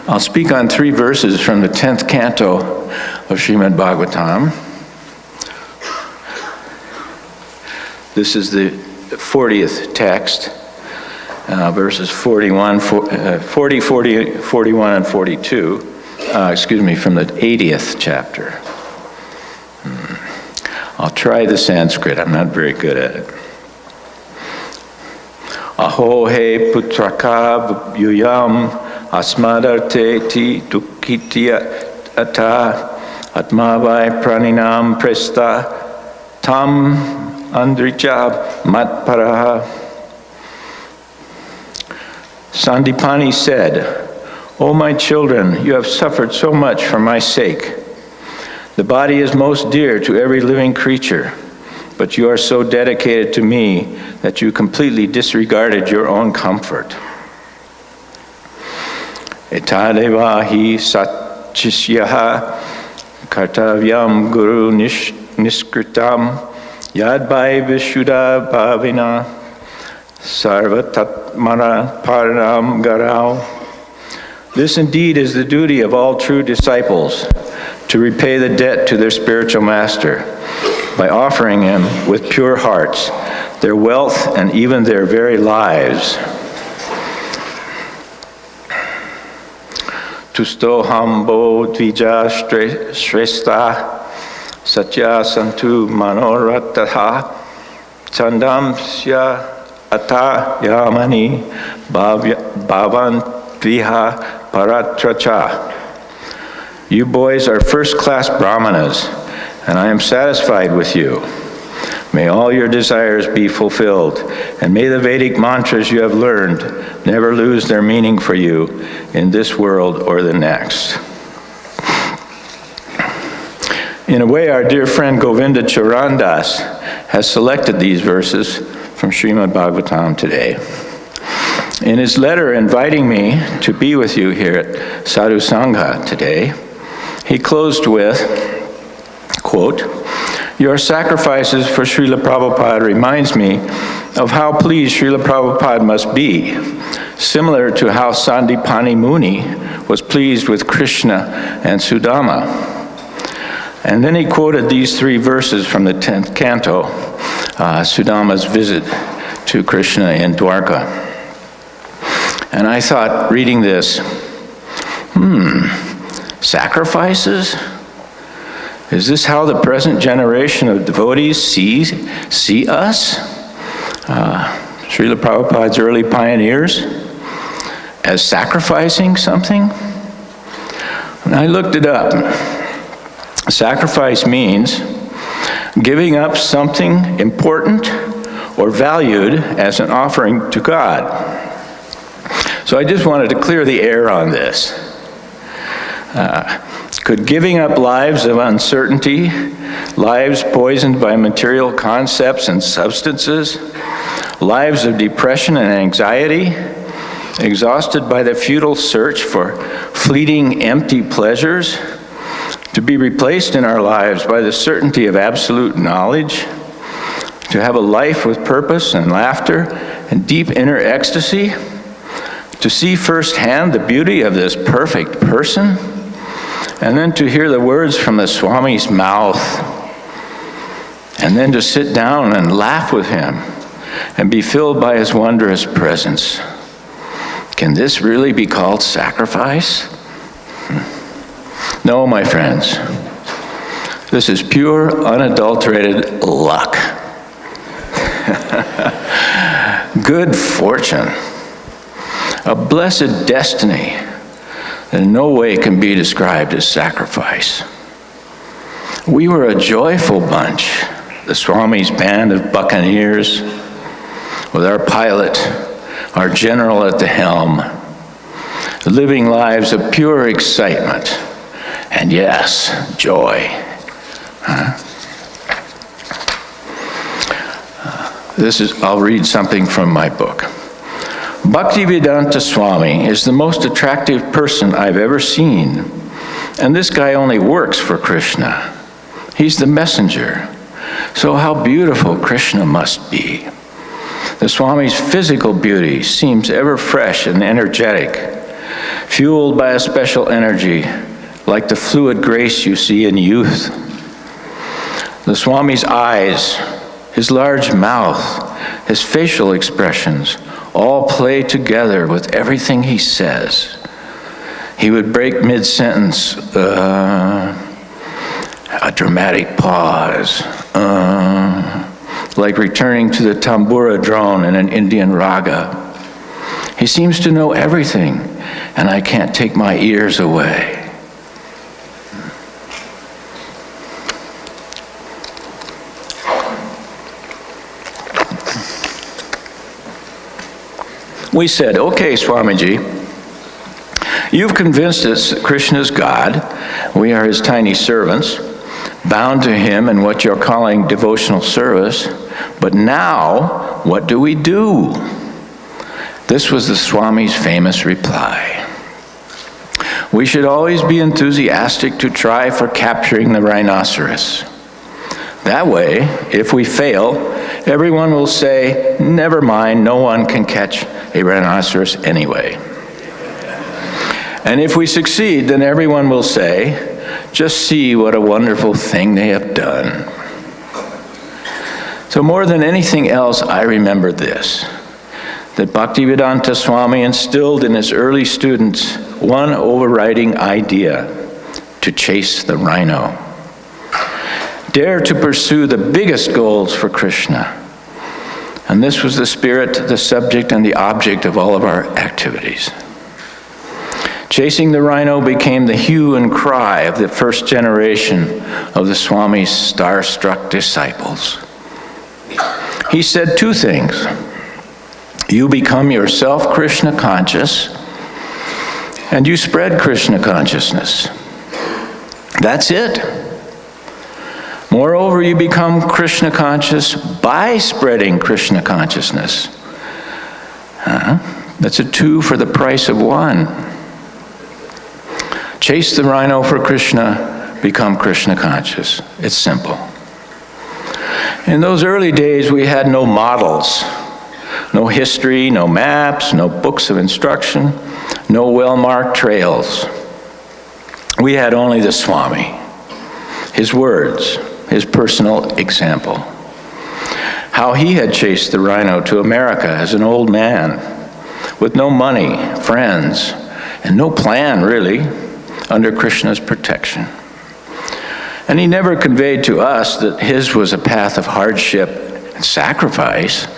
I'll speak on 3 verses from the 10th canto of Srimad Bhagavatam. This is the 40th text, verses 41, 40, 41, and 42. From the 80th chapter. I'll try the Sanskrit. I'm not very good at it. Aho he putraka yuyam asmadarte ti dukitya ata atmavai praninam presta tam andricha matparaha. Sandipani said, "O my children, you have suffered so much for my sake. The body is most dear to every living creature, but you are so dedicated to me that you completely disregarded your own comfort. Etadevahi satchisyaha kartavyam guru niskritam yadbai vishuddha bhavina sarvatatmana paranam garau." This indeed is the duty of all true disciples, to repay the debt to their spiritual master by offering him with pure hearts their wealth and even their very lives. Tustoham bo dvija shrestha satya santu manorataha chandam sya ata yamani bhavan dviha paratracha. You boys are first-class brahmanas, and I am satisfied with you. May all your desires be fulfilled, and may the Vedic mantras you have learned never lose their meaning for you in this world or the next. In a way, our dear friend Govinda Charandas has selected these verses from Srimad Bhagavatam today. In his letter inviting me to be with you here at Sadhu Sanga today, he closed with, quote, "Your sacrifices for Srila Prabhupada reminds me of how pleased Srila Prabhupada must be, similar to how Sandipani Muni was pleased with Krishna and Sudama." And then he quoted these 3 verses from the 10th canto, Sudama's visit to Krishna in Dwarka. And I thought, reading this, sacrifices? Is this how the present generation of devotees see us? Srila Prabhupada's early pioneers? As sacrificing something? And I looked it up. Sacrifice means giving up something important or valued as an offering to God. So I just wanted to clear the air on this. Could giving up lives of uncertainty, lives poisoned by material concepts and substances, lives of depression and anxiety, exhausted by the futile search for fleeting, empty pleasures, to be replaced in our lives by the certainty of absolute knowledge, to have a life with purpose and laughter and deep inner ecstasy, to see firsthand the beauty of this perfect person, and then to hear the words from the Swami's mouth, and then to sit down and laugh with him and be filled by his wondrous presence. Can this really be called sacrifice? No, my friends. This is pure, unadulterated luck. Good fortune. A blessed destiny that in no way can be described as sacrifice. We were a joyful bunch, the Swami's band of buccaneers, with our pilot, our general at the helm, living lives of pure excitement, and yes, joy. I'll read something from my book. Bhaktivedanta Swami is the most attractive person I've ever seen, and this guy only works for Krishna. He's the messenger. So how beautiful Krishna must be. The Swami's physical beauty seems ever fresh and energetic. fueled by a special energy, like the fluid grace you see in youth. The Swami's eyes, his large mouth, his facial expressions all play together with everything he says. He would break mid-sentence, a dramatic pause, like returning to the tambura drone in an Indian raga. He seems to know everything, and I can't take my ears away. We said, okay, Swamiji, you've convinced us that Krishna is God. We are his tiny servants, bound to him in what you're calling devotional service. But now, what do we do? This was the Swami's famous reply. We should always be enthusiastic to try for capturing the rhinoceros. That way, if we fail, everyone will say, never mind, no one can catch a rhinoceros anyway. And if we succeed, then everyone will say, just see what a wonderful thing they have done. So more than anything else, I remember this, that Bhaktivedanta Swami instilled in his early students one overriding idea: to chase the rhino. Dare to pursue the biggest goals for Krishna. And this was the spirit, the subject, and the object of all of our activities. Chasing the rhino became the hue and cry of the first generation of the Swami's star-struck disciples. He said two things. You become yourself Krishna conscious, and you spread Krishna consciousness. That's it. Moreover, you become Krishna conscious by spreading Krishna consciousness. That's a 2 for the price of 1. Chase the rhino for Krishna, become Krishna conscious. It's simple. In those early days, we had no models, no history, no maps, no books of instruction, no well-marked trails. We had only the Swami, his words, his personal example. How he had chased the rhino to America as an old man, with no money, friends, and no plan, really, under Krishna's protection. And he never conveyed to us that his was a path of hardship and sacrifice.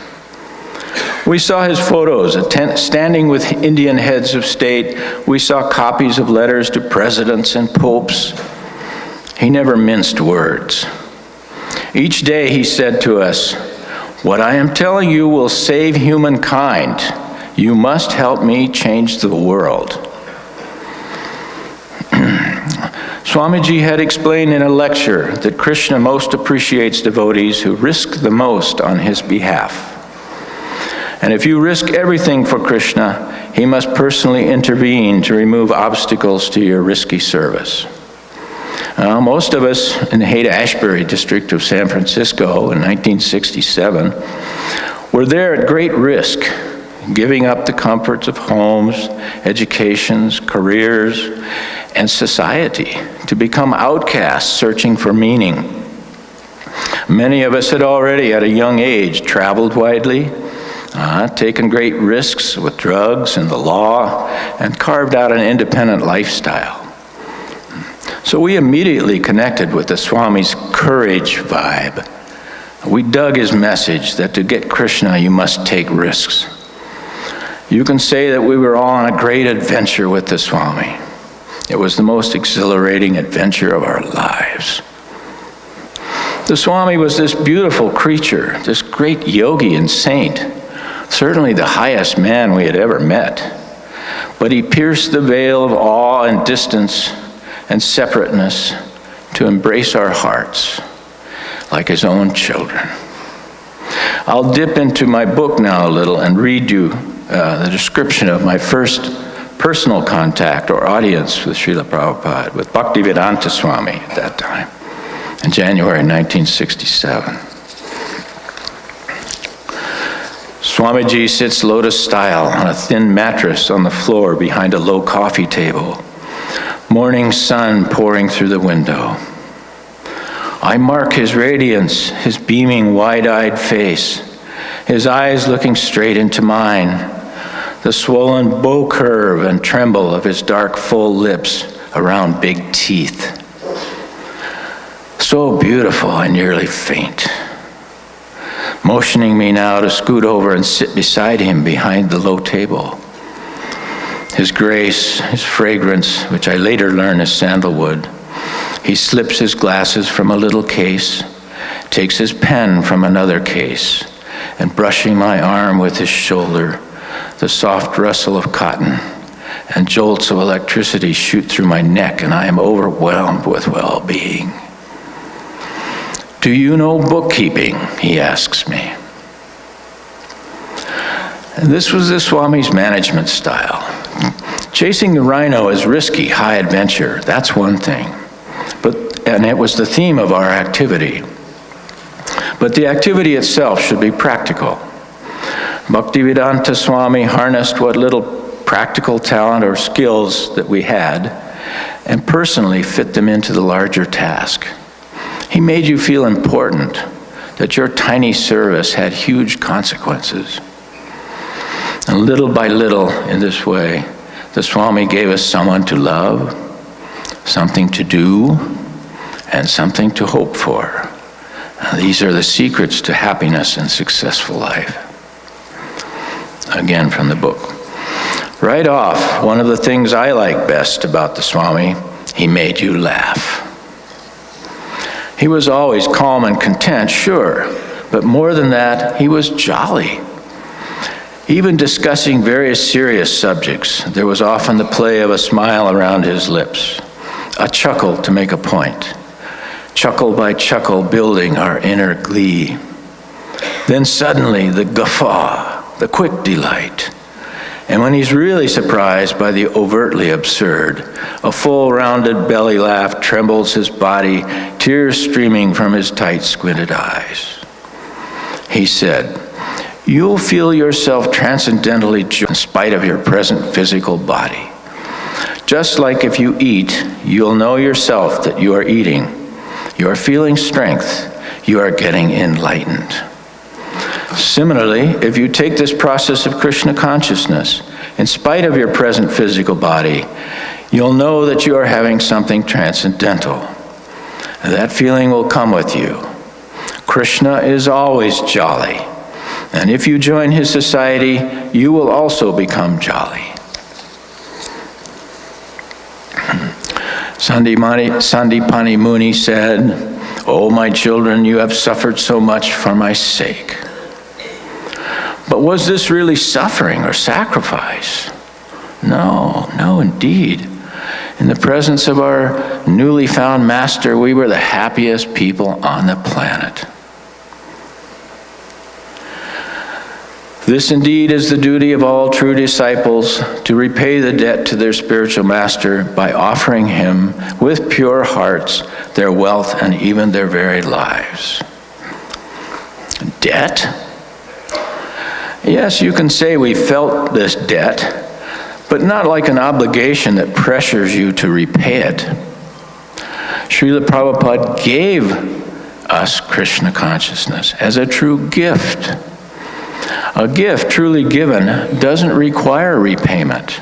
We saw his photos, standing with Indian heads of state. We saw copies of letters to presidents and popes. He never minced words. Each day he said to us, "What I am telling you will save humankind. You must help me change the world." Swamiji had explained in a lecture that Krishna most appreciates devotees who risk the most on his behalf. And if you risk everything for Krishna, he must personally intervene to remove obstacles to your risky service. Most of us in the Haight-Ashbury district of San Francisco in 1967 were there at great risk, giving up the comforts of homes, educations, careers, and society to become outcasts searching for meaning. Many of us had already at a young age traveled widely, taken great risks with drugs and the law, and carved out an independent lifestyle. So we immediately connected with the Swami's courage vibe. We dug his message that to get Krishna, you must take risks. You can say that we were all on a great adventure with the Swami. It was the most exhilarating adventure of our lives. The Swami was this beautiful creature, this great yogi and saint, certainly the highest man we had ever met. But he pierced the veil of awe and distance and separateness to embrace our hearts like his own children. I'll dip into my book now a little and read you the description of my first personal contact or audience with Srila Prabhupada, with Bhaktivedanta Swami at that time, in January 1967. Swamiji sits lotus style on a thin mattress on the floor behind a low coffee table. Morning sun pouring through the window. I mark his radiance, his beaming, wide-eyed face, his eyes looking straight into mine, the swollen bow curve and tremble of his dark, full lips around big teeth. So beautiful, I nearly faint. Motioning me now to scoot over and sit beside him behind the low table. His grace, his fragrance, which I later learn is sandalwood. He slips his glasses from a little case, takes his pen from another case, and brushing my arm with his shoulder, the soft rustle of cotton and jolts of electricity shoot through my neck, and I am overwhelmed with well-being. Do you know bookkeeping? He asks me. And this was the Swami's management style. Chasing the rhino is risky, high adventure. That's one thing. And it was the theme of our activity. But the activity itself should be practical. Bhaktivedanta Swami harnessed what little practical talent or skills that we had and personally fit them into the larger task. He made you feel important, that your tiny service had huge consequences. And little by little, in this way, the Swami gave us someone to love, something to do, and something to hope for. These are the secrets to happiness and successful life. Again from the book. Right off, one of the things I like best about the Swami, he made you laugh. He was always calm and content, sure, but more than that, he was jolly. Even discussing various serious subjects, there was often the play of a smile around his lips, a chuckle to make a point, chuckle by chuckle building our inner glee. Then suddenly the guffaw, the quick delight. And when he's really surprised by the overtly absurd, a full rounded belly laugh trembles his body, tears streaming from his tight squinted eyes. He said, "You'll feel yourself transcendently joyful in spite of your present physical body. Just like if you eat, you'll know yourself that you are eating. You are feeling strength. You are getting enlightened. Similarly, if you take this process of Krishna consciousness, in spite of your present physical body, you'll know that you are having something transcendental. And that feeling will come with you. Krishna is always jolly. And if you join his society, you will also become jolly." Sandipani Muni said, "Oh, my children, you have suffered so much for my sake." But was this really suffering or sacrifice? No, indeed. In the presence of our newly found master, we were the happiest people on the planet. This indeed is the duty of all true disciples, to repay the debt to their spiritual master by offering him with pure hearts their wealth and even their very lives. Debt? Yes, you can say we felt this debt, but not like an obligation that pressures you to repay it. Srila Prabhupada gave us Krishna consciousness as a true gift. A gift truly given doesn't require repayment.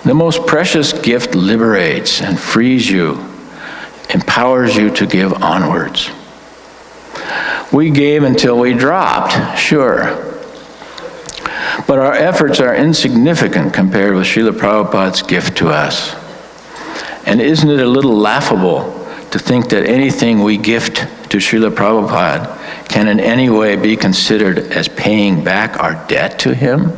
The most precious gift liberates and frees you, empowers you to give onwards. We gave until we dropped, sure. But our efforts are insignificant compared with Srila Prabhupada's gift to us. And isn't it a little laughable to think that anything we gift to Srila Prabhupada can in any way be considered as paying back our debt to him?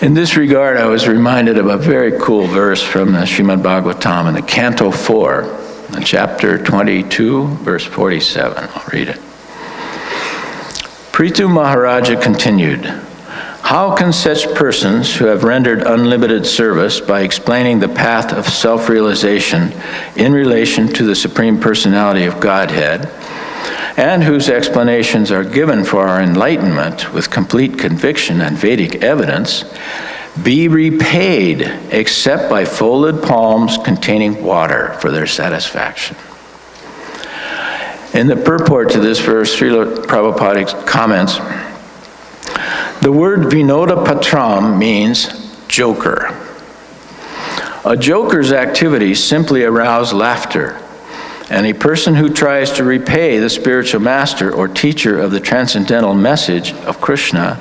In this regard, I was reminded of a very cool verse from the Srimad Bhagavatam in the Canto 4, in chapter 22, verse 47. I'll read it. Prithu Maharaja continued, "How can such persons who have rendered unlimited service by explaining the path of self-realization in relation to the Supreme Personality of Godhead, and whose explanations are given for our enlightenment with complete conviction and Vedic evidence, be repaid except by folded palms containing water for their satisfaction. In the purport to this verse, Srila Prabhupada comments, the word Vinoda Patram means joker. A joker's activities simply arouse laughter, and a person who tries to repay the spiritual master or teacher of the transcendental message of Krishna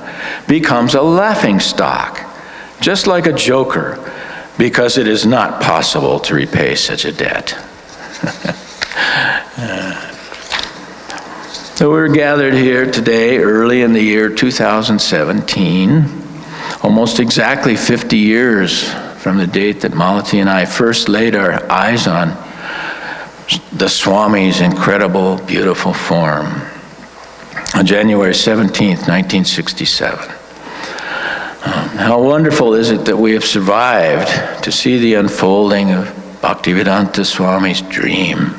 becomes a laughingstock, just like a joker, because it is not possible to repay such a debt. So we're gathered here today, early in the year 2017, almost exactly 50 years from the date that Malati and I first laid our eyes on the Swami's incredible, beautiful form, on January 17th, 1967. How wonderful is it that we have survived to see the unfolding of Bhaktivedanta Swami's dream.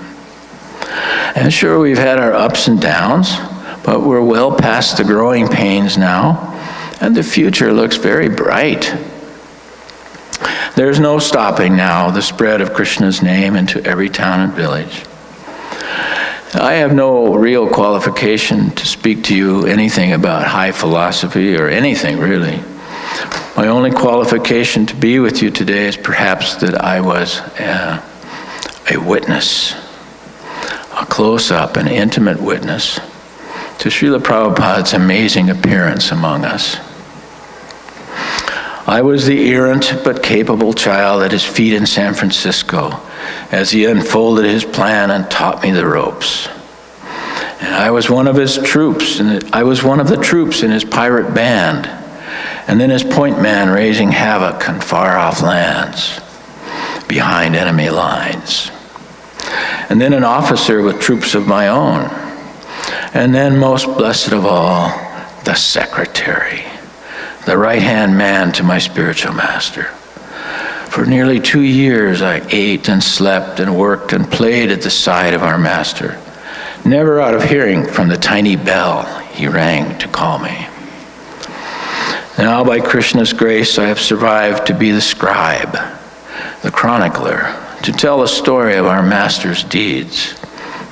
And sure, we've had our ups and downs, but we're well past the growing pains now, and the future looks very bright. There's no stopping now the spread of Krishna's name into every town and village. I have no real qualification to speak to you anything about high philosophy or anything really. My only qualification to be with you today is perhaps that I was a witness, a close-up and intimate witness to Srila Prabhupada's amazing appearance among us. I was the errant but capable child at his feet in San Francisco as he unfolded his plan and taught me the ropes. And I was one of his troops, and I was one of the troops in his pirate band, and then his point man raising havoc on far-off lands behind enemy lines. And then an officer with troops of my own. And then, most blessed of all, the secretary, the right-hand man to my spiritual master. For nearly 2 years, I ate and slept and worked and played at the side of our master, never out of hearing from the tiny bell he rang to call me. Now, by Krishna's grace, I have survived to be the scribe, the chronicler, to tell the story of our master's deeds.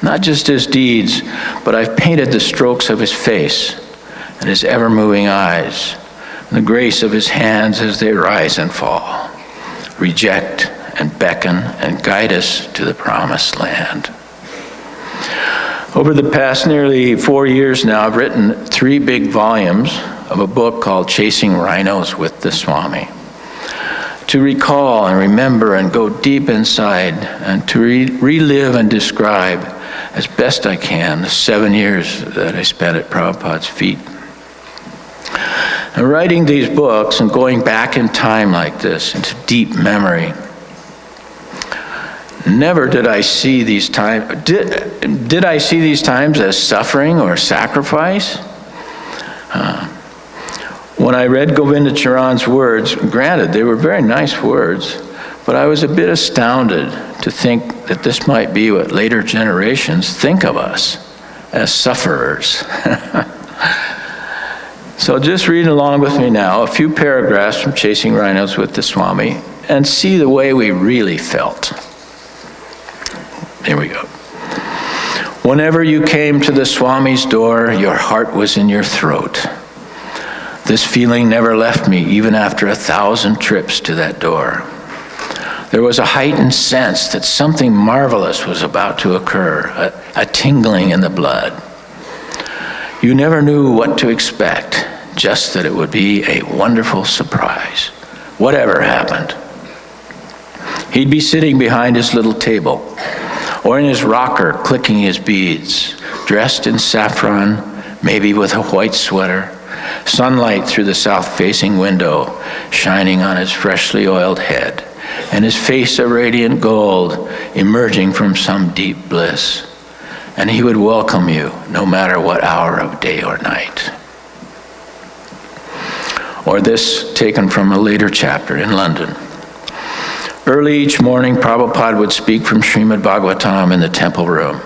Not just his deeds, but I've painted the strokes of his face and his ever-moving eyes, and the grace of his hands as they rise and fall, reject and beckon and guide us to the promised land. Over the past nearly 4 years now, I've written 3 big volumes of a book called Chasing Rhinos with the Swami, to recall and remember and go deep inside and to relive and describe as best I can the 7 years that I spent at Prabhupada's feet. And writing these books and going back in time like this into deep memory, never did I see these times, did I see these times as suffering or sacrifice? When I read Govinda Charan's words, granted, they were very nice words, but I was a bit astounded to think that this might be what later generations think of us, as sufferers. So just read along with me now, a few paragraphs from Chasing Rhinos with the Swami, and see the way we really felt. Here we go. Whenever you came to the Swami's door, your heart was in your throat. This feeling never left me even after 1,000 trips to that door. There was a heightened sense that something marvelous was about to occur, a tingling in the blood. You never knew what to expect, just that it would be a wonderful surprise, whatever happened. He'd be sitting behind his little table, or in his rocker clicking his beads, dressed in saffron, maybe with a white sweater, sunlight through the south-facing window shining on his freshly oiled head, and his face a radiant gold emerging from some deep bliss. And he would welcome you no matter what hour of day or night. Or this taken from a later chapter in London. Early each morning, Prabhupada would speak from Srimad Bhagavatam in the temple room.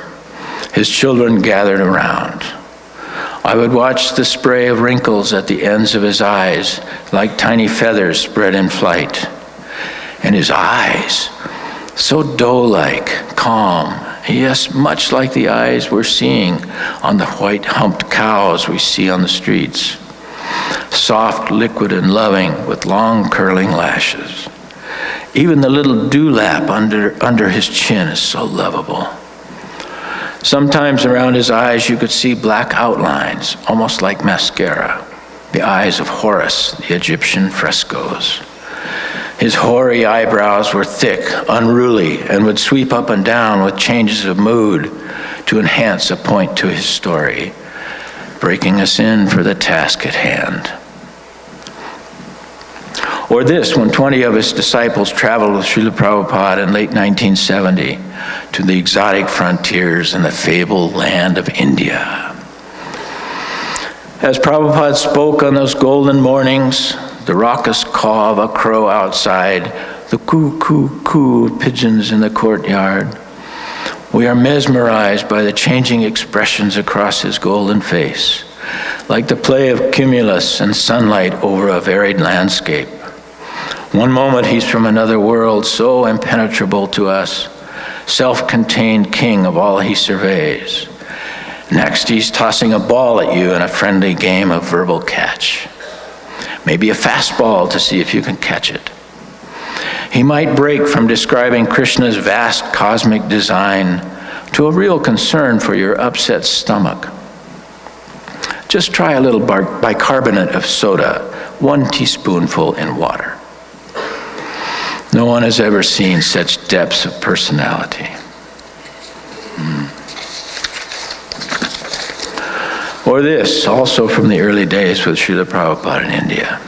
His children gathered around. I would watch the spray of wrinkles at the ends of his eyes, like tiny feathers spread in flight. And his eyes, so doe-like, calm, yes, much like the eyes we're seeing on the white-humped cows we see on the streets. Soft, liquid, and loving, with long curling lashes. Even the little dewlap under his chin is so lovable. Sometimes around his eyes you could see black outlines, almost like mascara, the eyes of Horus, the Egyptian frescoes. His hoary eyebrows were thick, unruly, and would sweep up and down with changes of mood to enhance a point to his story, breaking us in for the task at hand. Or this, when 20 of his disciples traveled with Srila Prabhupada in late 1970 to the exotic frontiers in the fabled land of India. As Prabhupada spoke on those golden mornings, the raucous caw of a crow outside, the coo, coo, coo of pigeons in the courtyard, we are mesmerized by the changing expressions across his golden face, like the play of cumulus and sunlight over a varied landscape. One moment he's from another world, so impenetrable to us, self-contained king of all he surveys. Next, he's tossing a ball at you in a friendly game of verbal catch. Maybe a fastball to see if you can catch it. He might break from describing Krishna's vast cosmic design to a real concern for your upset stomach. Just try a little bicarbonate of soda, 1 teaspoonful in water. No one has ever seen such depths of personality. Or this, also from the early days with Srila Prabhupada in India.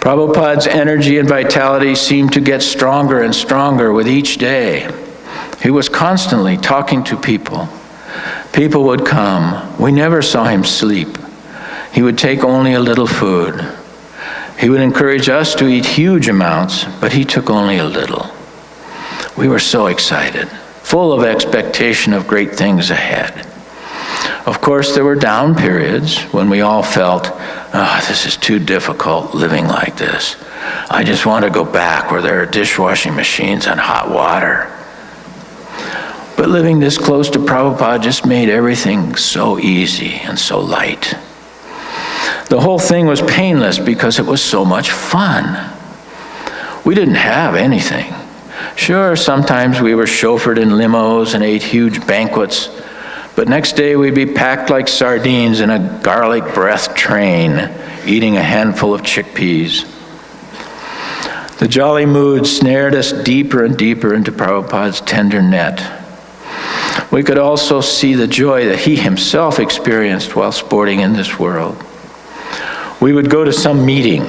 Prabhupada's energy and vitality seemed to get stronger and stronger with each day. He was constantly talking to people. People would come. We never saw him sleep. He would take only a little food. He would encourage us to eat huge amounts, but he took only a little. We were so excited, full of expectation of great things ahead. Of course, there were down periods when we all felt, this is too difficult living like this. I just want to go back where there are dishwashing machines and hot water. But living this close to Prabhupada just made everything so easy and so light. The whole thing was painless because it was so much fun. We didn't have anything. Sure, sometimes we were chauffeured in limos and ate huge banquets, but next day we'd be packed like sardines in a garlic-breathed train, eating a handful of chickpeas. The jolly mood snared us deeper and deeper into Prabhupada's tender net. We could also see the joy that he himself experienced while sporting in this world. We would go to some meeting,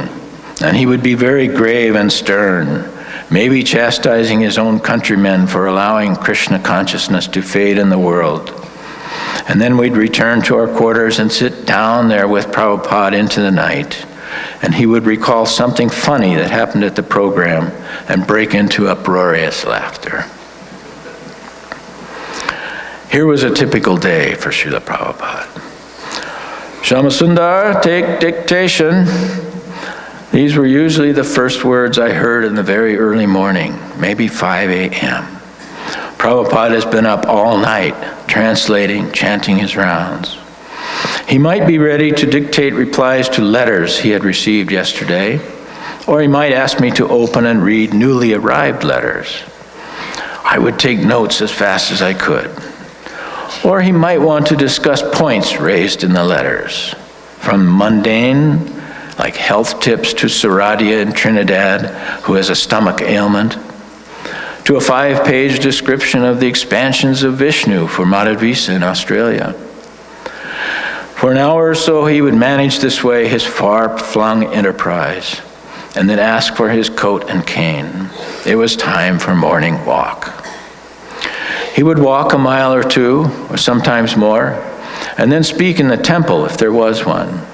and he would be very grave and stern, maybe chastising his own countrymen for allowing Krishna consciousness to fade in the world. And then we'd return to our quarters and sit down there with Prabhupada into the night, and he would recall something funny that happened at the program and break into uproarious laughter. Here was a typical day for Srila Prabhupada. Shyamasundara, take dictation. These were usually the first words I heard in the very early morning, maybe 5 a.m. Prabhupada has been up all night, translating, chanting his rounds. He might be ready to dictate replies to letters he had received yesterday, or he might ask me to open and read newly arrived letters. I would take notes as fast as I could. Or he might want to discuss points raised in the letters, from mundane, like health tips to Saradia in Trinidad, who has a stomach ailment, to a 5-page description of the expansions of Vishnu for Madhavisa in Australia. For an hour or so, he would manage this way his far-flung enterprise, and then ask for his coat and cane. It was time for morning walk. He would walk a mile or two, or sometimes more, and then speak in the temple if there was one.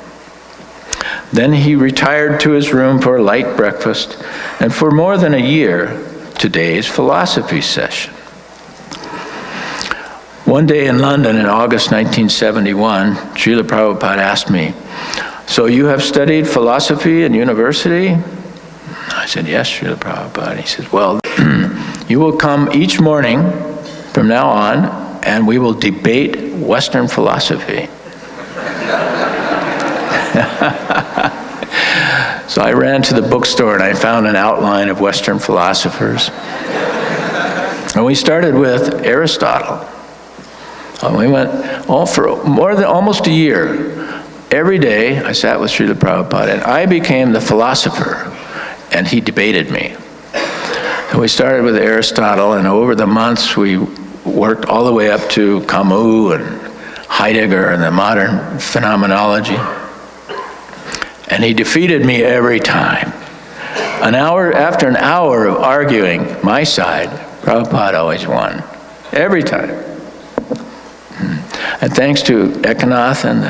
Then he retired to his room for a light breakfast, and for more than a year, today's philosophy session. One day in London in August 1971, Srila Prabhupada asked me, "So you have studied philosophy in university?" I said, "Yes, Srila Prabhupada." He says, "Well, you will come each morning from now on, and we will debate Western philosophy." So I ran to the bookstore and I found an outline of Western philosophers. And we started with Aristotle. We went for more than almost a year. Every day I sat with Srila Prabhupada and I became the philosopher and he debated me. And we started with Aristotle, and over the months we worked all the way up to Camus and Heidegger and the modern phenomenology. And he defeated me every time. After an hour of arguing my side, Prabhupada always won. Every time. And thanks to Ekanath and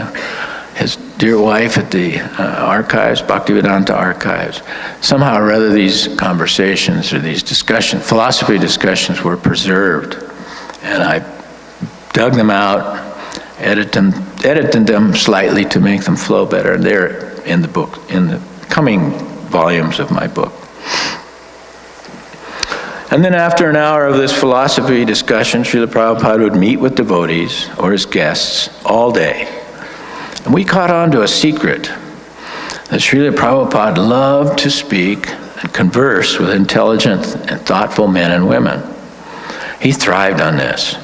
his dear wife at the archives, Bhaktivedanta archives, somehow or other these conversations or these discussions, philosophy discussions, were preserved. And I dug them out, edited them slightly to make them flow better. And they're in the book, in the coming volumes of my book. And then after an hour of this philosophy discussion, Srila Prabhupada would meet with devotees or his guests all day. And we caught on to a secret that Srila Prabhupada loved to speak and converse with intelligent and thoughtful men and women. He thrived on this.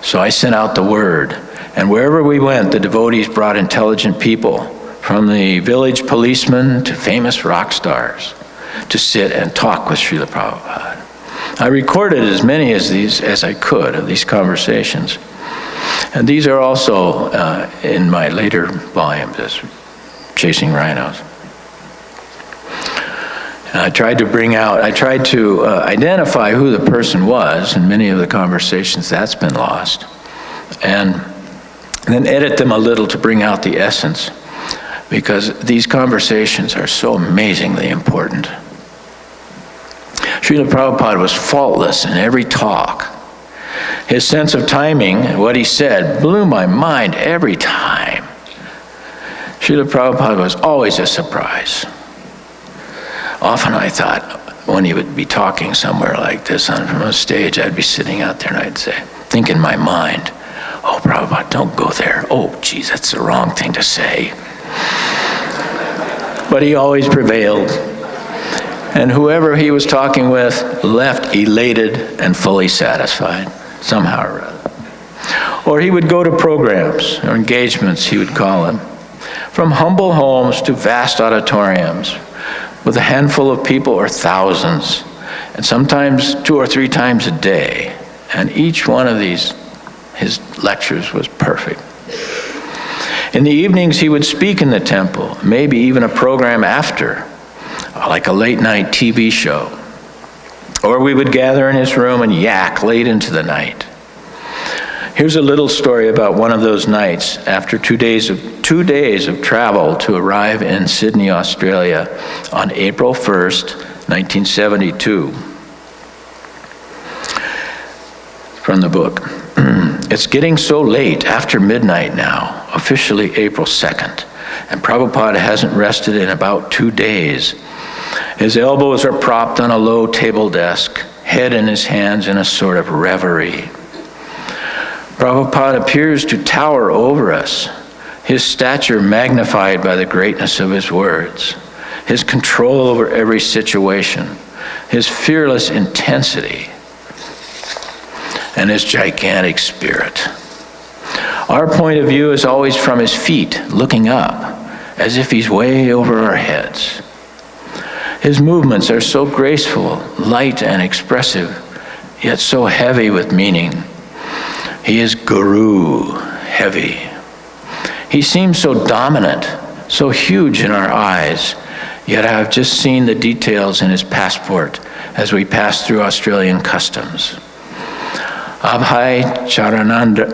So I sent out the word, and wherever we went, the devotees brought intelligent people, from the village policemen to famous rock stars, to sit and talk with Srila Prabhupada. I recorded as many as these as I could of these conversations. And these are also in my later volumes as Chasing Rhinos. And I tried to identify who the person was. In many of the conversations, that's been lost. And then edit them a little to bring out the essence, because these conversations are so amazingly important. Srila Prabhupada was faultless in every talk. His sense of timing and what he said blew my mind every time. Srila Prabhupada was always a surprise. Often I thought, when he would be talking somewhere like this from a stage, I'd be sitting out there and I'd think in my mind, "Oh, Prabhupada, don't go there. Oh, geez, that's the wrong thing to say." But he always prevailed. And whoever he was talking with left elated and fully satisfied, somehow or other. Or he would go to programs, or engagements, he would call them, from humble homes to vast auditoriums, with a handful of people or thousands, and sometimes 2 or 3 times a day. And each one of his lectures was perfect. In the evenings, he would speak in the temple, maybe even a program after, like a late-night TV show. Or we would gather in his room and yak late into the night. Here's a little story about one of those nights after 2 days of travel to arrive in Sydney, Australia on April 1st, 1972. From the book. It's getting so late, after midnight now, officially April 2nd, and Prabhupada hasn't rested in about 2 days. His elbows are propped on a low table desk, head in his hands in a sort of reverie. Prabhupada appears to tower over us, his stature magnified by the greatness of his words, his control over every situation, his fearless intensity, and his gigantic spirit. Our point of view is always from his feet, looking up, as if he's way over our heads. His movements are so graceful, light and expressive, yet so heavy with meaning. He is Guru, heavy. He seems so dominant, so huge in our eyes, yet I have just seen the details in his passport as we pass through Australian customs. Abhay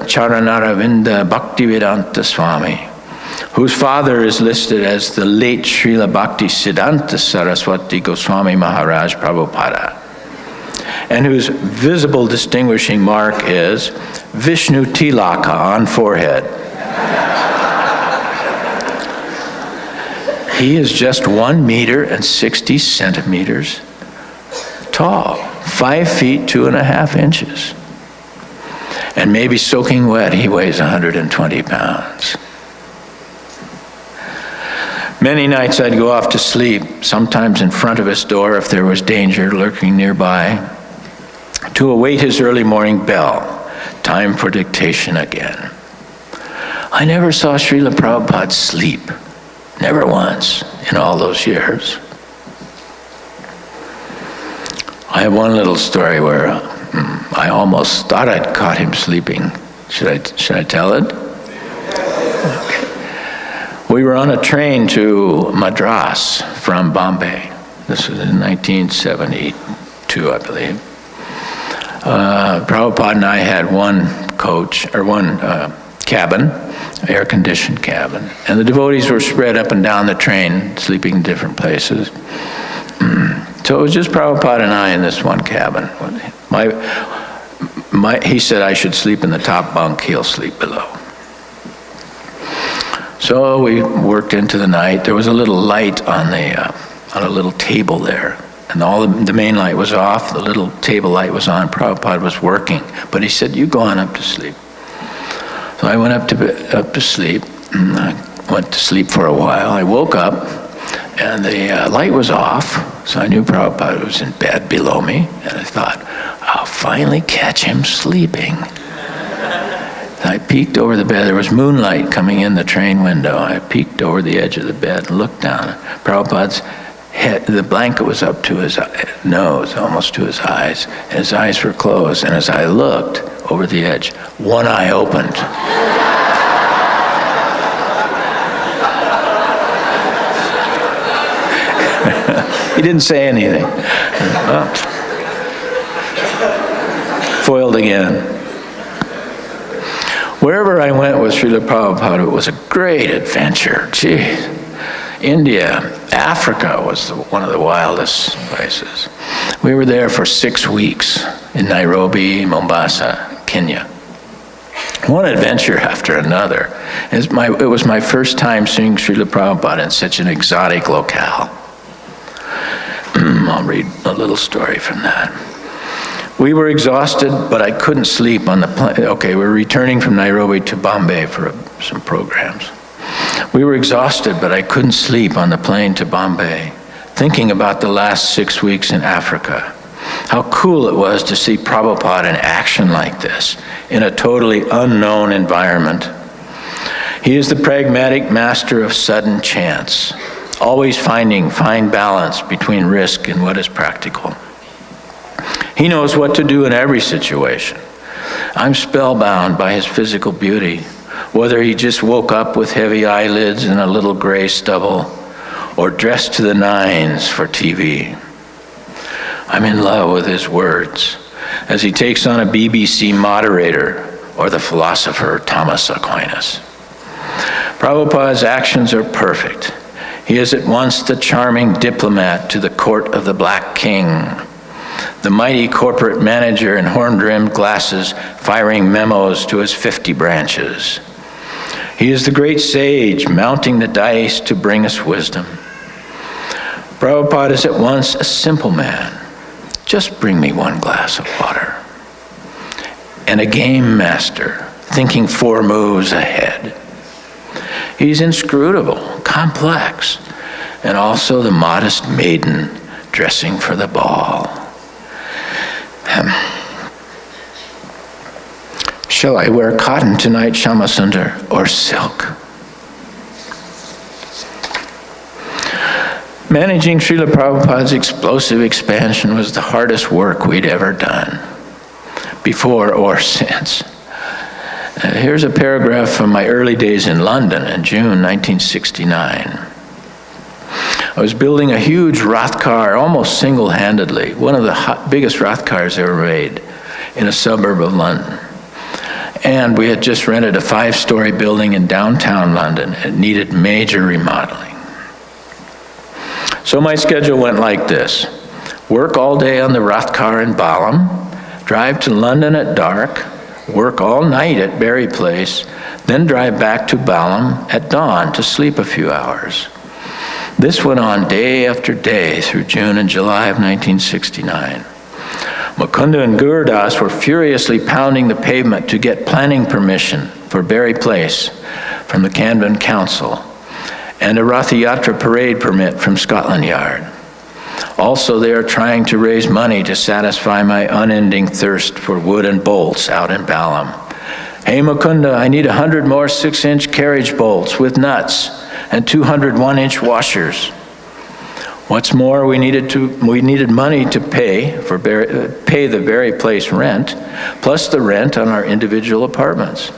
Charanaravinda Bhaktivedanta Swami, whose father is listed as the late Srila Bhakti Siddhanta Saraswati Goswami Maharaj Prabhupada. and whose visible distinguishing mark is Vishnu Tilaka on forehead. He is just 1 meter and 60 centimeters tall, 5 feet 2.5 inches. And maybe soaking wet, he weighs 120 pounds. Many nights I'd go off to sleep, sometimes in front of his door if there was danger lurking nearby, to await his early morning bell, time for dictation again. I never saw Srila Prabhupada sleep, never once in all those years. I have one little story where I almost thought I'd caught him sleeping. Should I tell it? Okay. We were on a train to Madras from Bombay. This was in 1972, I believe. Prabhupada and I had one cabin, air-conditioned cabin, and the devotees were spread up and down the train, sleeping in different places. So it was just Prabhupada and I in this one cabin. He said I should sleep in the top bunk, he'll sleep below. So we worked into the night. There was a little light on a little table there, and the main light was off, the little table light was on. Prabhupada was working, but he said, "You go on up to sleep." So I went up to sleep, and I went to sleep for a while. I woke up, and the light was off, so I knew Prabhupada was in bed below me, and I thought, I'll finally catch him sleeping. I peeked over the bed. There was moonlight coming in the train window. I peeked over the edge of the bed and looked down. Prabhupada's head, the blanket was up to his nose, almost to his eyes, and his eyes were closed. And as I looked over the edge, one eye opened. He didn't say anything. Foiled again. Wherever I went with Srila Prabhupada, it was a great adventure. Gee, India, Africa was one of the wildest places. We were there for 6 weeks in Nairobi, Mombasa, Kenya. One adventure after another. It was my first time seeing Srila Prabhupada in such an exotic locale. I'll read a little story from that. We were exhausted, but I couldn't sleep on the plane. Okay, we were returning from Nairobi to Bombay for some programs. We were exhausted, but I couldn't sleep on the plane to Bombay, thinking about the last 6 weeks in Africa. How cool it was to see Prabhupada in action like this, in a totally unknown environment. He is the pragmatic master of sudden chance, always finding fine balance between risk and what is practical. He knows what to do in every situation. I'm spellbound by his physical beauty, whether he just woke up with heavy eyelids and a little gray stubble, or dressed to the nines for TV. I'm in love with his words, as he takes on a BBC moderator or the philosopher Thomas Aquinas. Prabhupada's actions are perfect. He is at once the charming diplomat to the court of the Black King, the mighty corporate manager in horn-rimmed glasses firing memos to his 50 branches. He is the great sage mounting the dice to bring us wisdom. Prabhupada is at once a simple man. Just bring me 1 glass of water. And a game master, thinking 4 moves ahead. He's inscrutable, complex, and also the modest maiden dressing for the ball. Shall I wear cotton tonight, Shyamasundara, or silk? Managing Srila Prabhupada's explosive expansion was the hardest work we'd ever done, before or since. Here's a paragraph from my early days in London in June 1969. I was building a huge Rath car almost single-handedly, one of the biggest Rath cars ever made, in a suburb of London. And we had just rented a 5-story building in downtown London. It needed major remodeling. So my schedule went like this. work all day on the Rath car in Balam, drive to London at dark, work all night at Berry Place, then drive back to Balam at dawn to sleep a few hours. This went on day after day through June and July of 1969. Mukunda and Gurudas were furiously pounding the pavement to get planning permission for Berry Place from the Canberra Council and a Rath Yatra parade permit from Scotland Yard. Also, they are trying to raise money to satisfy my unending thirst for wood and bolts out in Balam. Hey Mukunda, I need 100 more 6-inch carriage bolts with nuts and 200 1-inch washers. What's more, we needed money to pay the Berry Place rent, plus the rent on our individual apartments.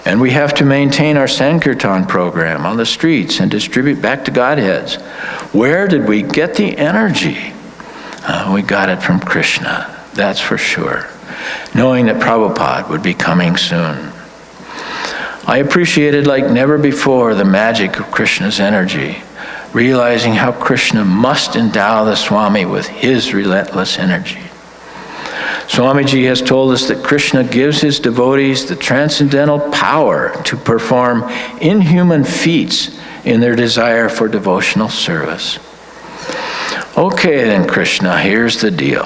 And we have to maintain our Sankirtan program on the streets and distribute back to Godheads. Where did we get the energy? We got it from Krishna, that's for sure, knowing that Prabhupada would be coming soon. I appreciated like never before the magic of Krishna's energy, realizing how Krishna must endow the Swami with his relentless energy. Swamiji has told us that Krishna gives his devotees the transcendental power to perform inhuman feats in their desire for devotional service. Okay then, Krishna, here's the deal.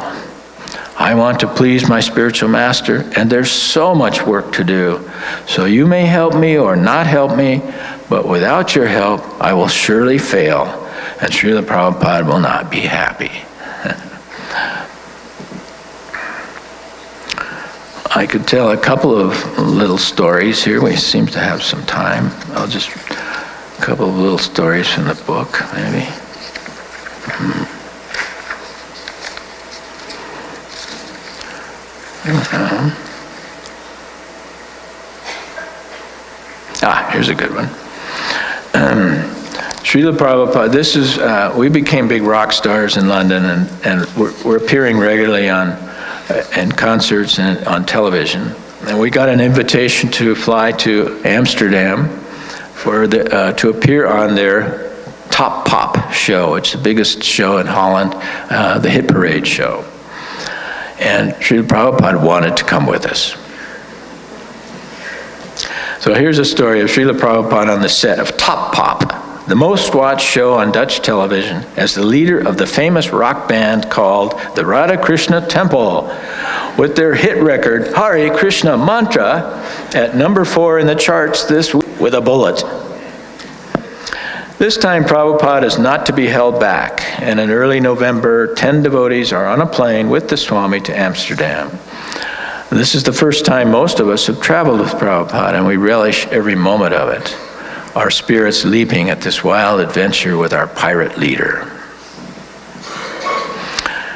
I want to please my spiritual master, and there's so much work to do. So you may help me or not help me, but without your help, I will surely fail, and Srila Prabhupada will not be happy. I could tell a couple of little stories here. We seem to have some time. A couple of little stories from the book, maybe. Here's a good one. Srila Prabhupada, this is, we became big rock stars in London, and we're appearing regularly in concerts and on television. And we got an invitation to fly to Amsterdam to appear on their Top Pop show. It's the biggest show in Holland, the Hit Parade show. And Srila Prabhupada wanted to come with us. So here's a story of Srila Prabhupada on the set of Top Pop, the most watched show on Dutch television, as the leader of the famous rock band called the Radha Krishna Temple, with their hit record, Hare Krishna Mantra, at number 4 in the charts this week with a bullet. This time Prabhupada is not to be held back, and in early November, 10 devotees are on a plane with the Swami to Amsterdam. This is the first time most of us have traveled with Prabhupada, and we relish every moment of it, our spirits leaping at this wild adventure with our pirate leader.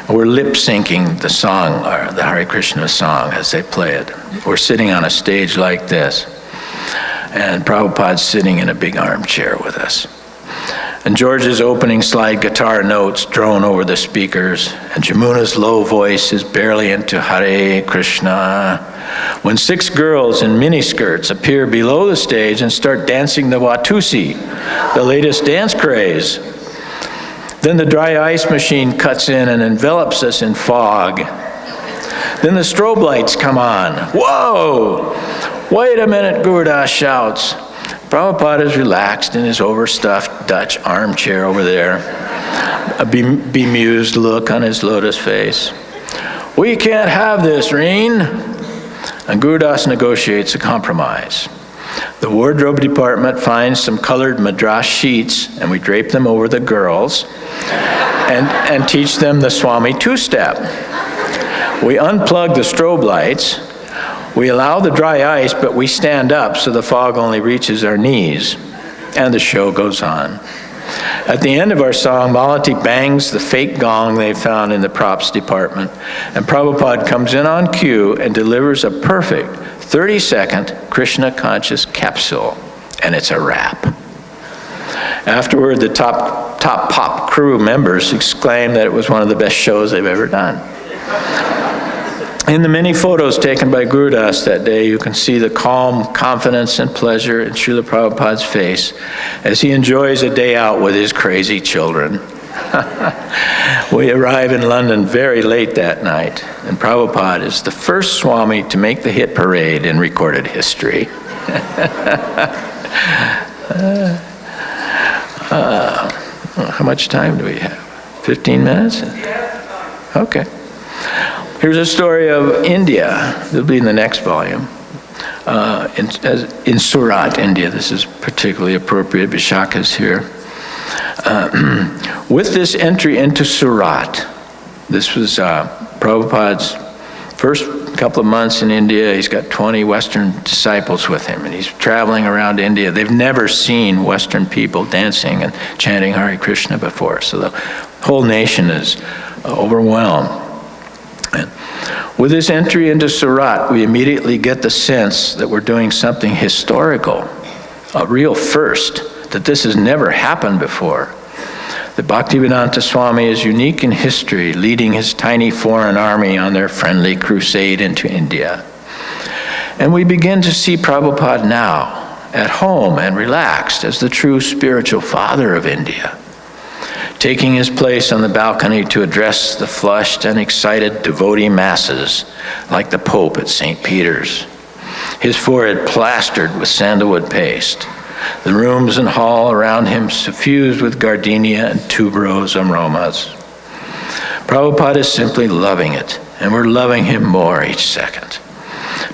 We're lip-syncing the song, or the Hare Krishna song, as they play it. We're sitting on a stage like this, and Prabhupada's sitting in a big armchair with us. And George's opening slide guitar notes drone over the speakers, and Jamuna's low voice is barely into Hare Krishna, when 6 girls in miniskirts appear below the stage and start dancing the Watusi, the latest dance craze. Then the dry ice machine cuts in and envelops us in fog. Then the strobe lights come on. Whoa! Wait a minute, Gurudas shouts. Prabhupada is relaxed in his overstuffed Dutch armchair over there, a bemused look on his lotus face. We can't have this, Reen. And Gurudas negotiates a compromise. The wardrobe department finds some colored madras sheets, and we drape them over the girls and teach them the Swami two-step. We unplug the strobe lights. We allow the dry ice, but we stand up so the fog only reaches our knees, and the show goes on. At the end of our song, Malati bangs the fake gong they found in the props department, and Prabhupada comes in on cue and delivers a perfect 30-second Krishna-conscious capsule, and it's a wrap. Afterward, the top pop crew members exclaimed that it was one of the best shows they've ever done. In the many photos taken by Gurudas that day, you can see the calm confidence and pleasure in Srila Prabhupada's face as he enjoys a day out with his crazy children. We arrive in London very late that night, and Prabhupada is the first Swami to make the hit parade in recorded history. How much time do we have? 15 minutes? Okay. Here's a story of India. It'll be in the next volume. In Surat, India. This is particularly appropriate. Vishakha's here. With this entry into Surat, this was Prabhupada's first couple of months in India. He's got 20 Western disciples with him, and he's traveling around India. They've never seen Western people dancing and chanting Hare Krishna before, so the whole nation is overwhelmed. And with this entry into Surat, we immediately get the sense that we're doing something historical, a real first, that this has never happened before. The Bhaktivedanta Swami is unique in history, leading his tiny foreign army on their friendly crusade into India. And we begin to see Prabhupada now, at home and relaxed as the true spiritual father of India, taking his place on the balcony to address the flushed and excited devotee masses like the Pope at St. Peter's, his forehead plastered with sandalwood paste, the rooms and hall around him suffused with gardenia and tuberose aromas. Prabhupada is simply loving it, and we're loving him more each second.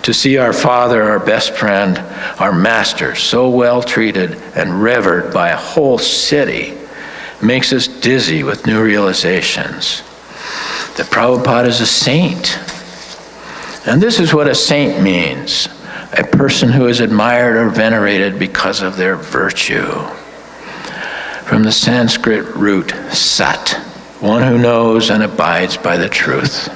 To see our Father, our best friend, our Master, so well treated and revered by a whole city makes us dizzy with new realizations. That Prabhupada is a saint. And this is what a saint means. A person who is admired or venerated because of their virtue. From the Sanskrit root sat, one who knows and abides by the truth.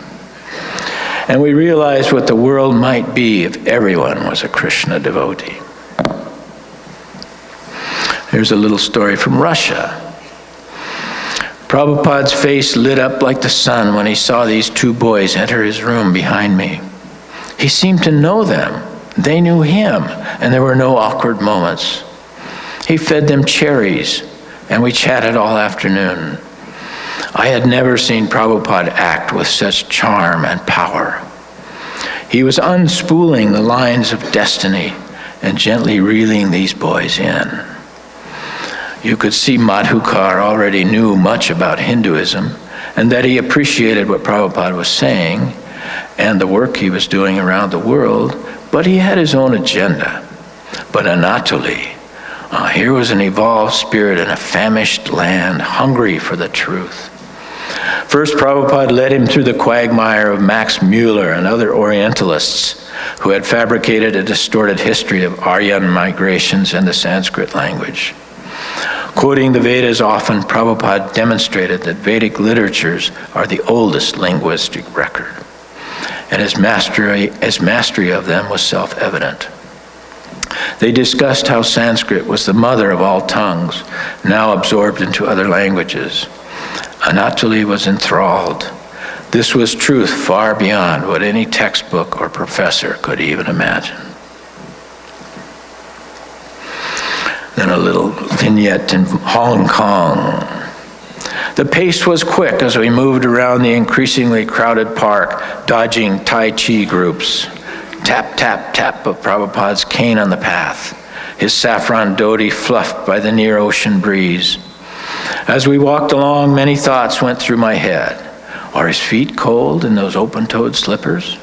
And we realize what the world might be if everyone was a Krishna devotee. Here's a little story from Russia. Prabhupada's face lit up like the sun when he saw these two boys enter his room behind me. He seemed to know them. They knew him, and there were no awkward moments. He fed them cherries, and we chatted all afternoon. I had never seen Prabhupada act with such charm and power. He was unspooling the lines of destiny and gently reeling these boys in. You could see Madhukar already knew much about Hinduism, and that he appreciated what Prabhupada was saying and the work he was doing around the world, but he had his own agenda. But Anatoli, here was an evolved spirit in a famished land, hungry for the truth. First, Prabhupada led him through the quagmire of Max Mueller and other Orientalists who had fabricated a distorted history of Aryan migrations and the Sanskrit language. Quoting the Vedas often, Prabhupada demonstrated that Vedic literatures are the oldest linguistic record, and his mastery of them was self-evident. They discussed how Sanskrit was the mother of all tongues, now absorbed into other languages. Anatoli was enthralled. This was truth far beyond what any textbook or professor could even imagine. Then a little vignette in Hong Kong. The pace was quick as we moved around the increasingly crowded park, dodging Tai Chi groups. Tap, tap, tap of Prabhupada's cane on the path, his saffron dhoti fluffed by the near ocean breeze. As we walked along, many thoughts went through my head. Are his feet cold in those open-toed slippers?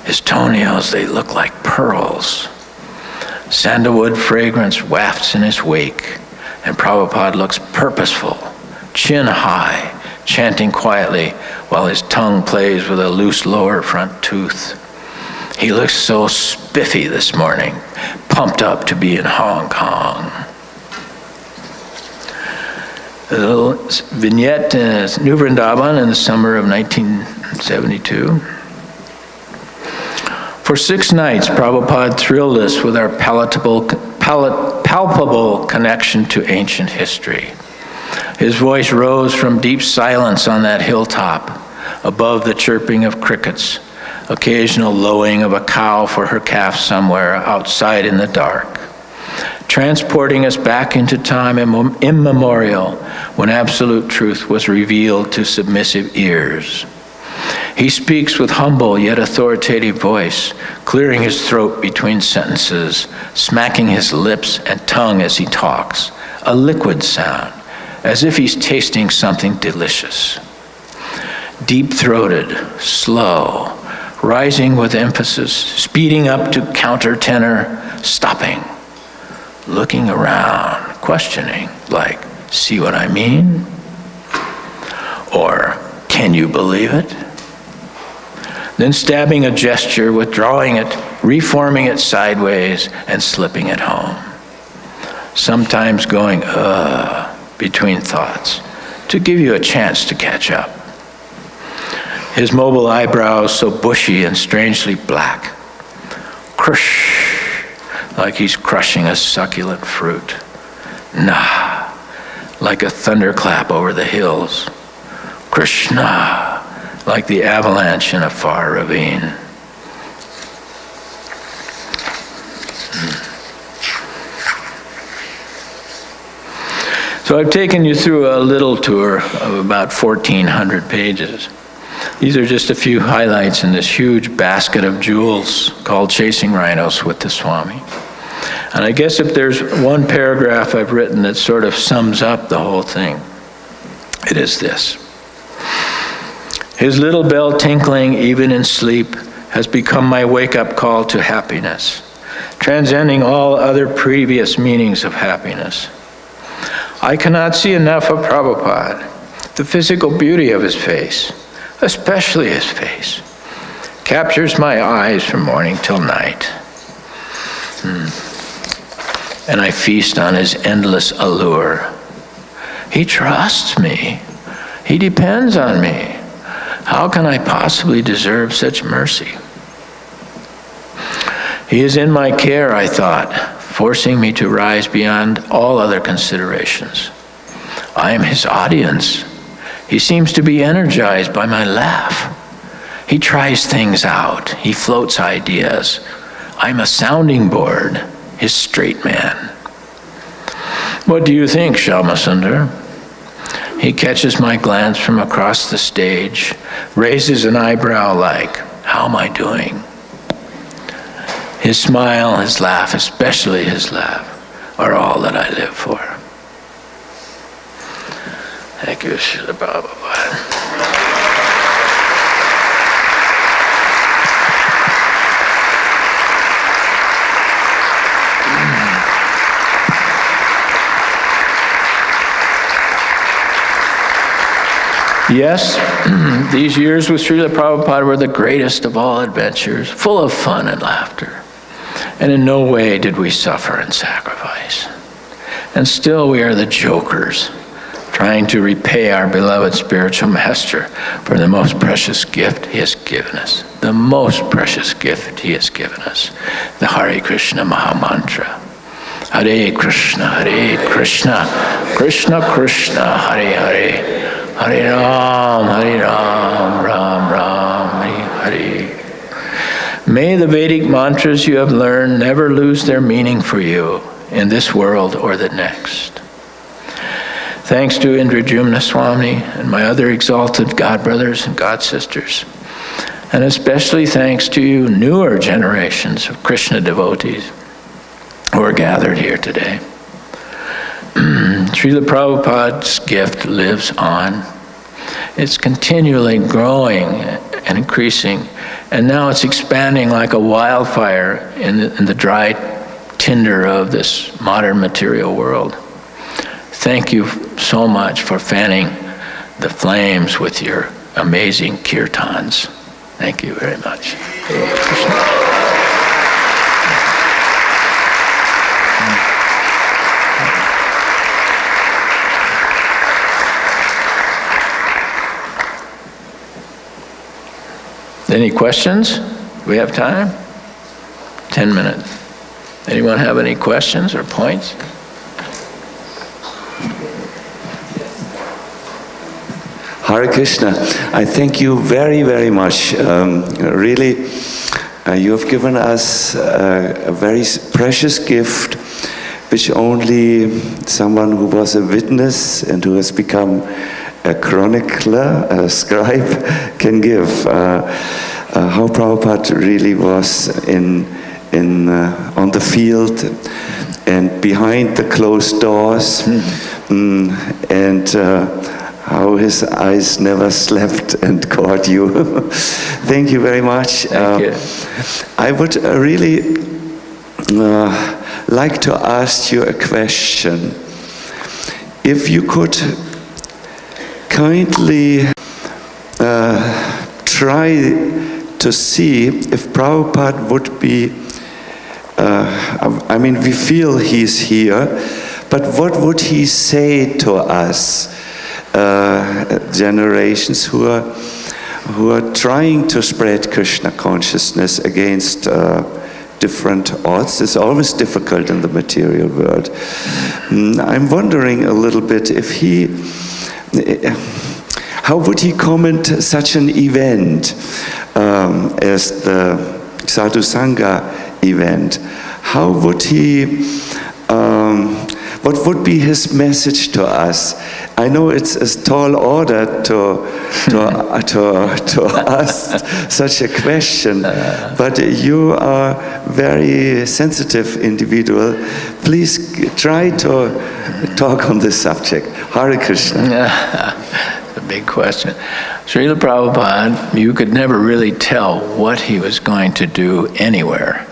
His toenails, they look like pearls. Sandalwood fragrance wafts in his wake, and Prabhupada looks purposeful, chin high, chanting quietly while his tongue plays with a loose lower front tooth. He looks so spiffy this morning, pumped up to be in Hong Kong. A little vignette in New Vrindavan in the summer of 1972. For 6 nights, Prabhupada thrilled us with our palpable connection to ancient history. His voice rose from deep silence on that hilltop, above the chirping of crickets, occasional lowing of a cow for her calf somewhere outside in the dark. transporting us back into time immemorial when absolute truth was revealed to submissive ears. He speaks with humble yet authoritative voice, clearing his throat between sentences, smacking his lips and tongue as he talks, a liquid sound, as if he's tasting something delicious. Deep-throated, slow, rising with emphasis, speeding up to countertenor, stopping, looking around, questioning, like, see what I mean? Or, can you believe it? Then stabbing a gesture, withdrawing it, reforming it sideways, and slipping it home. Sometimes going, between thoughts, to give you a chance to catch up. His mobile eyebrows so bushy and strangely black. Crush, like he's crushing a succulent fruit. Nah, like a thunderclap over the hills. Krishna, like the avalanche in a far ravine. So I've taken you through a little tour of about 1,400 pages. These are just a few highlights in this huge basket of jewels called Chasing Rhinos with the Swami. And I guess if there's one paragraph I've written that sort of sums up the whole thing, it is this. His little bell tinkling even in sleep has become my wake-up call to happiness, transcending all other previous meanings of happiness. I cannot see enough of Prabhupada. The physical beauty of his face, especially his face, captures my eyes from morning till night. And I feast on his endless allure. He trusts me. He depends on me. How can I possibly deserve such mercy? He is in my care, I thought, forcing me to rise beyond all other considerations. I am his audience. He seems to be energized by my laugh. He tries things out. He floats ideas. I'm a sounding board, his straight man. What do you think, Shyamasundara? He catches my glance from across the stage, raises an eyebrow like, how am I doing? His smile, his laugh, especially his laugh, are all that I live for. Thank you, Srila Prabhupada. Yes, these years with Srila Prabhupada were the greatest of all adventures, full of fun and laughter. And in no way did we suffer and sacrifice. And still we are the jokers, trying to repay our beloved spiritual master for the most precious gift he has given us. The most precious gift he has given us, the Hare Krishna Mahamantra. Hare Krishna, Krishna Krishna, Hare Hare. Hare Ram, Ram Ram, Hare Hare. May the Vedic mantras you have learned never lose their meaning for you in this world or the next. Thanks to Indrajumna Swami and my other exalted God brothers and God sisters, and especially thanks to you newer generations of Krishna devotees who are gathered here today. Srila Prabhupada's gift lives on. It's continually growing and increasing, and now it's expanding like a wildfire in the dry tinder of this modern material world. Thank you so much for fanning the flames with your amazing kirtans. Thank you very much. Any questions? We have time? 10 minutes. Anyone have any questions or points? Hare Krishna, I thank you very, very much. You have given us a very precious gift which only someone who was a witness and who has become a chronicler, a scribe, can give. How Prabhupada really was on the field and behind the closed doors, and how his eyes never slept and caught you. Thank you very much. Thank you. I would really like to ask you a question. If you could kindly try to see if Prabhupada would be, we feel he's here, but what would he say to us, generations who are trying to spread Krishna consciousness against different odds? It's always difficult in the material world. I'm wondering a little bit if how would he comment such an event as the Sadhu Sanga event? How would he, what would be his message to us? I know it's a tall order to ask such a question, but you are a very sensitive individual. Please try to talk on this subject. Hare Krishna. Big question. Srila Prabhupada, you could never really tell what he was going to do anywhere.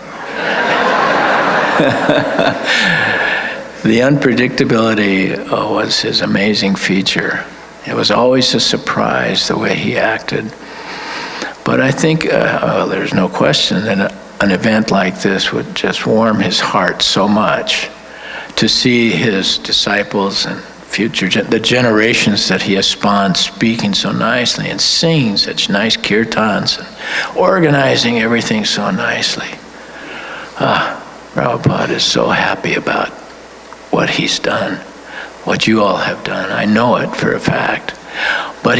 The unpredictability was his amazing feature. It was always a surprise the way he acted. But I think there's no question that an event like this would just warm his heart so much to see his disciples and the generations that he has spawned speaking so nicely and singing such nice kirtans and organizing everything so nicely. Prabhupada is so happy about what he's done, what you all have done. I know it for a fact. But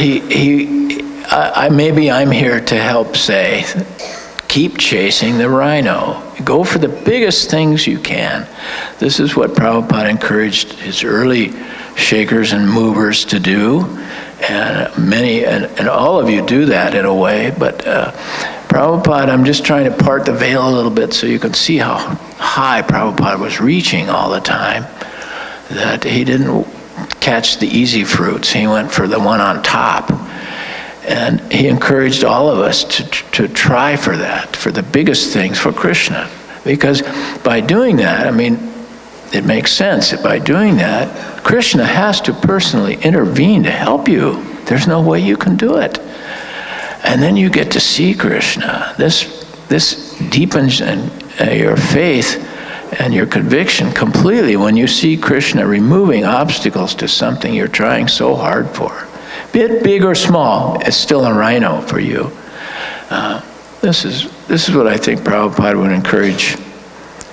maybe I'm here to help say, keep chasing the rhino. Go for the biggest things you can. This is what Prabhupada encouraged his early shakers and movers to do, and all of you do that in a way, but Prabhupada, I'm just trying to part the veil a little bit so you can see how high Prabhupada was reaching all the time, that he didn't catch the easy fruits, he went for the one on top. And he encouraged all of us to try for that, for the biggest things for Krishna, because by doing that, it makes sense that by doing that, Krishna has to personally intervene to help you. There's no way you can do it. And then you get to see Krishna. This deepens your faith and your conviction completely when you see Krishna removing obstacles to something you're trying so hard for. Be it big or small, it's still a rhino for you. This is what I think Prabhupada would encourage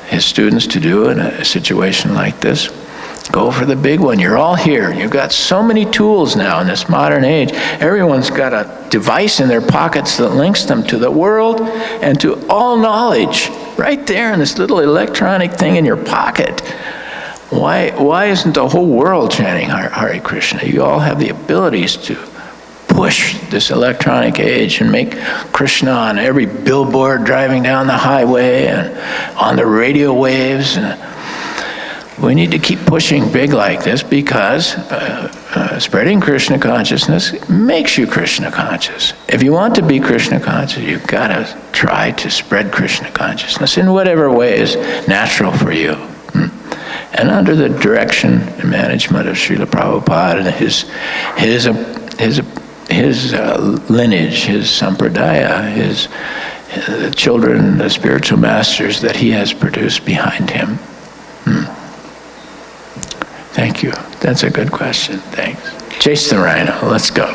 his students to do in a situation like this. Go for the big one. You're all here. You've got so many tools now in this modern age. Everyone's got a device in their pockets that links them to the world and to all knowledge. Right there in this little electronic thing in your pocket. Why isn't the whole world chanting Hare Krishna? You all have the abilities to push this electronic age and make Krishna on every billboard driving down the highway and on the radio waves. And we need to keep pushing big like this because spreading Krishna consciousness makes you Krishna conscious. If you want to be Krishna conscious, you've got to try to spread Krishna consciousness in whatever way is natural for you. And under the direction and management of Srila Prabhupada and his lineage, his sampradaya, the children, the spiritual masters that he has produced behind him. Thank you. That's a good question. Thanks. Chase the rhino. Let's go.